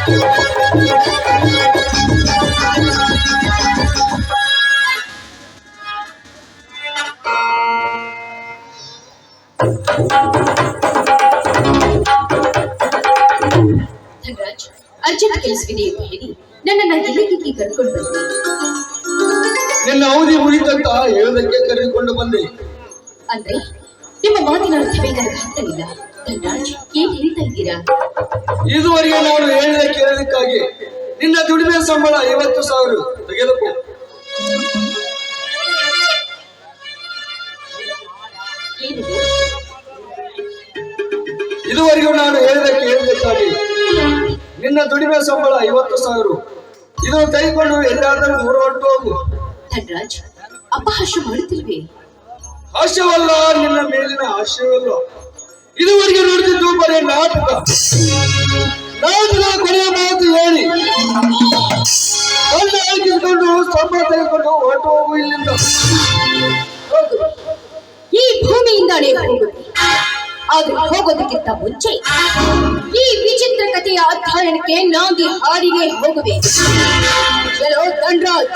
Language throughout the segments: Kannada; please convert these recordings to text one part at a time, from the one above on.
ಧನರಾಜ್, ಅರ್ಜೆಂಟ್ ಕೆಲಸವಿದೆ ಎಂದು ಹೇಳಿ ನನ್ನನ್ನು ಎಲ್ಲಿಗೆ ಕರ್ಕೊಂಡು ಬಂದೆ? ನಿನ್ನ ಅವಧಿ ಮುಗಿತಂತ ಹೇಳೋದಕ್ಕೆ ಕರೆದುಕೊಂಡು ಬಂದೆ. ಅಂದ್ರೆ ನಿಮ್ಮ ಮಾತಿನ ಅರ್ಥವೇ ನನಗೆ ಅರ್ಥವಿಲ್ಲ. ಧನರಾಜ್, ಏನ್ ಹೇಳ್ತಾ ಇದ್ದೀರಾ? ಇದುವರೆಗೆ ನಾನು ಹೇಳಿದ ಕೇಳೋದಕ್ಕಾಗಿ ನಿನ್ನ ದುಡಿಮೆ ಸಂಬಳ 50,000 ತೆಗೆದುಕೋ. ಇದುವರೆಗೂ ನಾನು ಹೇಳಿದ ಕೇಳೋದಕ್ಕಾಗಿ ನಿನ್ನ ದುಡಿಮೆ ಸಂಬಳ 50,000. ಇದನ್ನು ತೆಗೆದುಕೊಂಡು ಎಲ್ಲಾದರೂ ದೂರ ಹೊರಟು ಹೋಗು. ಧನರಾಜ್, ಅಪಹಾಸ್ಯ ಮಾಡುತ್ತಿಲ್ವೇ? ಹಾಸ್ಯವಲ್ಲ, ನಿನ್ನ ಮೇಲಿನ ಹಾಸ್ಯವಲ್ಲ. ಇದುವರೆಗೆ ನೋಡುತ್ತಿದ್ದು ಬರೀ ನಾಟಕ. ನಾಟಕದ ಕೊನೆಯ ಮಾತು ಹೇಳಿ ಕಣ್ಣು ಹಾಕಿಸಿಕೊಂಡು ಸಂಬಳ ತೆಗೆದುಕೊಂಡು ಹೊರಟು ಹೋಗು ಇಲ್ಲಿಂದ. ಹೋಗು, ಈ ಭೂಮಿಯಿಂದಾನೇ ಹೋಗು. ಆದ್ರೆ ಹೋಗೋದಕ್ಕಿಂತ ಮುಂಚೆ ಈ ವಿಚಿತ್ರ ಕಥೆಯ ಅಧ್ಯಯನಕ್ಕೆ ನಾಂದಿ ಹಾಡಿಗೆ ಹೋಗುವೆ. ಚಲೋ ಧನರಾಜ್,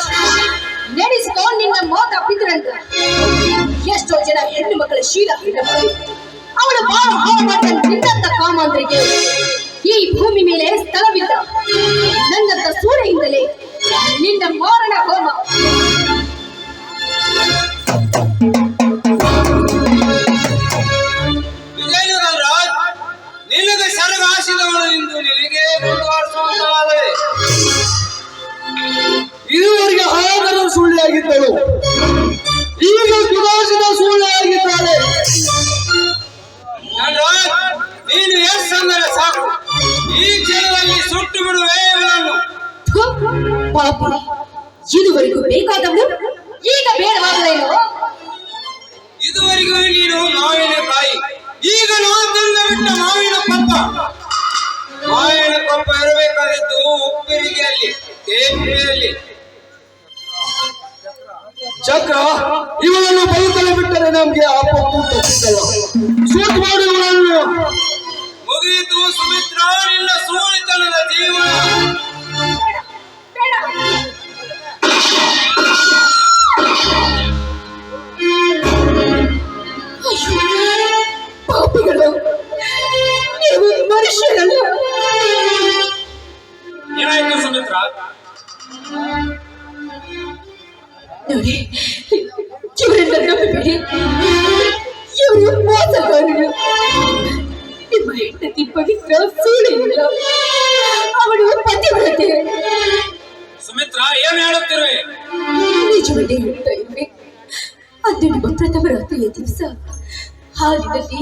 ನಡೆಸಿಕೊಂಡು ನಿನ್ನ ಮಾತ ಪಿತರಂತ. ಎಷ್ಟೋ ಜನ ಹೆಣ್ಣು ಮಕ್ಕಳ ಶೀಲ ಹಿಡಬಹುದು. ಅವಳ ಬಾಳ ಹಾಳು ಮಾಡಿದ ನಿನ್ನಂತ ಕಾಮಾಂತರಿಗೆ ಈ ಭೂಮಿ ಮೇಲೆ ಸ್ಥಳವಿಲ್ಲ. ನನ್ನಂತ ಸೂಳೆಯಿಂದಲೇ ನಿನ್ನ ಮಾರಣ ಹೋಮ. ನಿನಗೆ ಸರಗಾಸಿದವಳು ಎಂದು ನಿನಗೆ ಮುಂದುವರಿಸುವಂತಾದರೆ ಇದುವರೆಗೆ ಹಾಗರು ಸುಳ್ಳಿಯಾಗಿದ್ದಳು, ಈಗ ಸುಧಾರಿಸಿದ ಸುಳ್ಳಿಯಾಗಿದ್ದಾಳೆ. ನೀನು ಎಸ್ ಅಂದರೆ ಸಾಕು, ಈ ಕ್ಷಣದಲ್ಲಿ ಸುಟ್ಟು ಬಿಡುವೆ ಇವಳನ್ನು. ಪಾಪ, ಇದುವರೆಗೂ ಬೇಕಾದವಳು ಈಗ ಬೇಡವಾಗಲೇನು? ಇದುವರೆಗೂ ನೀನು ಮಾವಿನಕಾಯಿ, ಈಗ ನಾವು ತಂದು ಬಿಟ್ಟ ಮಾವಿನ ಪಪ್ಪ. ಮಾವಿನ ಪಪ್ಪ ಇರಬೇಕಾದದ್ದು ಉಪ್ಪಿರಿಗೆಯಲ್ಲಿ, ಕೇಂದ್ರಿಯಲ್ಲಿ. ಚಕ್ರ, ಇವಳನ್ನು ಬದುಕಲು ಬಿಟ್ಟರೆ ನಮ್ಗೆ ಆ ಪಪ್ಪು ತಪ್ಪಿದ್ದಲ್ಲ. ಸೂಟ್ ಮಾಡಿ ಇವಳನ್ನು. ಮುಗಿಯಿತು ಸುಮಿತ್ರ, ನಿನ್ನ ಸೋಳಿತನದ ಜೀವನ. ಪಾಪಿಗಳು, ನೀವು ಮನುಷ್ಯರಲ್ಲ. ಏನಾಯ್ತು ಸುಮಿತ್ರ? ನೋಡಿ, ಇವರೆಲ್ಲ ನಂಬಬೇಡಿ. ಇವರು ಮೋಸಗಾರರು. ನಿಮ್ಮ ಹೆಂಡತಿ ಪವಿತ್ರ ಸೂಳೆಯಿಲ್ಲ, ಅವಳು ಪತಿವ್ರತೆ. ಸುಮಿತ್ರ, ಏನು ಹೇಳುತ್ತಿರುವೆ? ನಿಜವನ್ನೇ ಹೇಳ್ತಾ ಇರುವೆ. ಅದು ನಿಮ್ಮ ಪ್ರಥಮ ರಾತ್ರಿಯ ದಿವಸ ಹಾಲಿನಲ್ಲಿ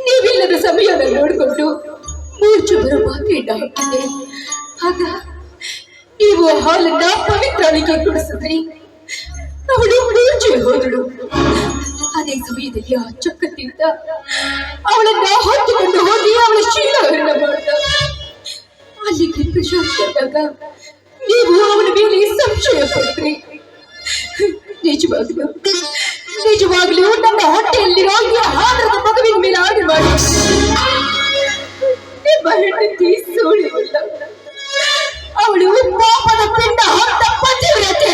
ನೀವಿಲ್ಲದ ಸಮಯವನ್ನು ನೋಡಿಕೊಂಡು ಮೂರ್ಛೆ ಬರೋ ಮಾತ್ರೆಯನ್ನ ಹಾಕಿದ್ದೆ. ಆಗ ನೀವು ಹಾಲನ್ನ ಪವಿತ್ರನಿಗೆ ಕುಡಿಸಿದ್ರಿ. ಅವಳು ಮೂರ್ಛೆ ಹೋದಳು. ಅದೇ ಸಮಯದಲ್ಲಿ ಆ ಚಕ್ಕದಿಂದ ಅವಳನ್ನ ಹೊತ್ತುಕೊಂಡು ಹೋಗಿ ಅವಳ ಶೀಲಹರಣ ಮಾಡಿದ. ಅಲ್ಲಿಗೆ ಪ್ರಶಾಂತ್ ಬಂದಾಗ ನೀವು ಅವನ ಮೇಲೆ ಸಂಶಯ ಪಡ್ರಿ. ನಿಜವಾಗ್ಲೂ ನನ್ನ ಹೊಟ್ಟೆಯಲ್ಲಿರೋ ಹಾದರದ ಮಗುವಿನ ಮೇಲೆ ಆಡಿ ಮಾಡಿ ನಿಮ್ಮ ಹೆಂಡತಿ ಸುಳಿಲ್ಲ. ಅವಳು ಪಾಪದ ಪಿಂಡ ಹೊತ್ತ ಪತಿವ್ರತೆ.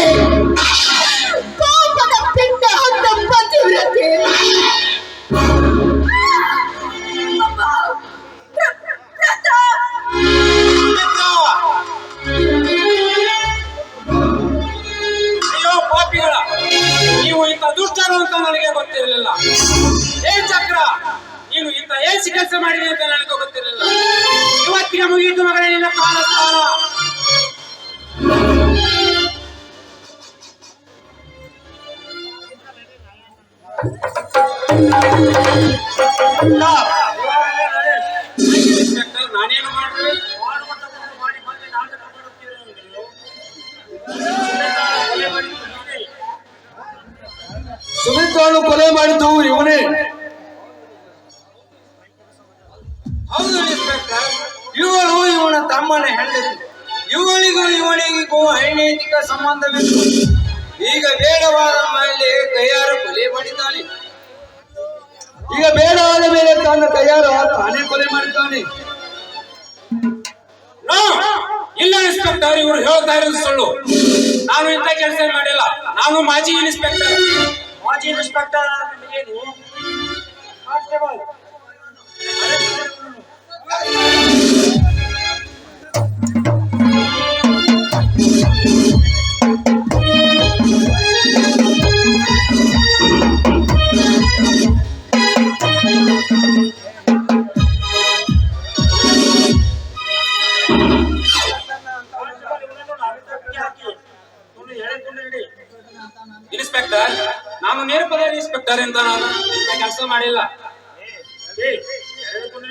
ಪಾಪದ ಪಿಂಡ ಹೊತ್ತ ಪತಿವ್ರತೆ. ನೀವು ಇಂಥ ದುಷ್ಟರು ಅಂತ ನನಗೆ ಗೊತ್ತಿರಲಿಲ್ಲ. ಏನ್ ಚಕ್ರ, ನೀನು ಇಂಥ ಏಸಿ ಕೆಲಸ ಮಾಡಿದೆ ಅಂತ ನನಗೆ ಗೊತ್ತಿರಲಿಲ್ಲ. ಇವತ್ತಿಗೆ ಮುಗಿಯಿತು ಮಗಳೇ ನಿನ್ನ ಕಾಲಸ್ಥಾನ. ನಾನೇನು ಮಾಡ್ರಿ? ಸುಮಿತ್ರನು ಕೊಲೆ ಮಾಡಿದ್ದು ಇವನೇ. ಹೌದು ಇನ್ಸ್ಪೆಕ್ಟರ್, ಇವಳು ಇವನ ತಮ್ಮನ ಹೆಂಡತಿ. ಇವಳಿಗೂ ಅನೈತಿಕ ಸಂಬಂಧವಿತ್ತು. ಈಗ ಬೇಡವಾದ ಮೇಲೆ ಕೈಯಾರ ಕೊಲೆ ಮಾಡಿದ್ದಾನೆ. ಈಗ ಬೇಡವಾದ ಮೇಲೆ ತನ್ನ ಕೈಯಾರ ತಾನೇ ಕೊಲೆ ಮಾಡಿದ್ದಾನೆ. ಇನ್ಸ್ಪೆಕ್ಟರ್, ಇವ್ರು ಹೇಳ್ತಾ ಇರೋದು ಸುಳ್ಳು. ನಾನು ಇಂಥ ಕೆಲಸ ಮಾಡಿಲ್ಲ. ನಾನು ಮಾಜಿ ಇನ್ಸ್ಪೆಕ್ಟರ್. ಮಾಜಿ ಇನ್ಸ್ಪೆಕ್ಟರ್ ನಿಮಗೇನು ಕಾನ್ಸ್ಟೇಬಲ್ ಇನ್ಸ್ಪೆಕ್ಟರ್, ನಾನು ನೇರ ಪದ ಇನ್ಸ್ಪೆಕ್ಟರ್ ಅಂತ ನಾನು ಕೆಲಸ ಮಾಡಿಲ್ಲ. ಹೇಳಿಕೊಂಡು